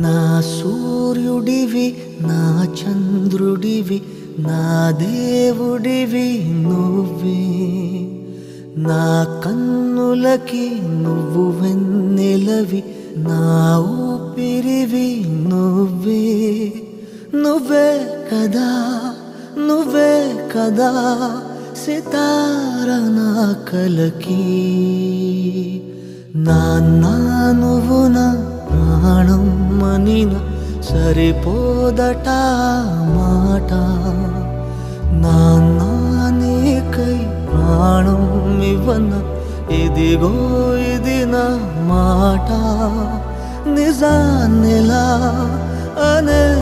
నా సూర్యుడివి నా చంద్రుడివి నా దేవుడివి నువ్వే నా కన్నులకి నువ్వు వెన్నెలవి నా ఊపిరివి నువ్వే నువ్వే కదా నువ్వే కదా సితార నా కలకి నాన్న నువ్వు నా ప్రాణం మనిన సరిపోదట మాట నాన్న నీకై ప్రాణం ఇవ్వన ఇదిగో ఇది నా మాట నిజాన్నిలా అనే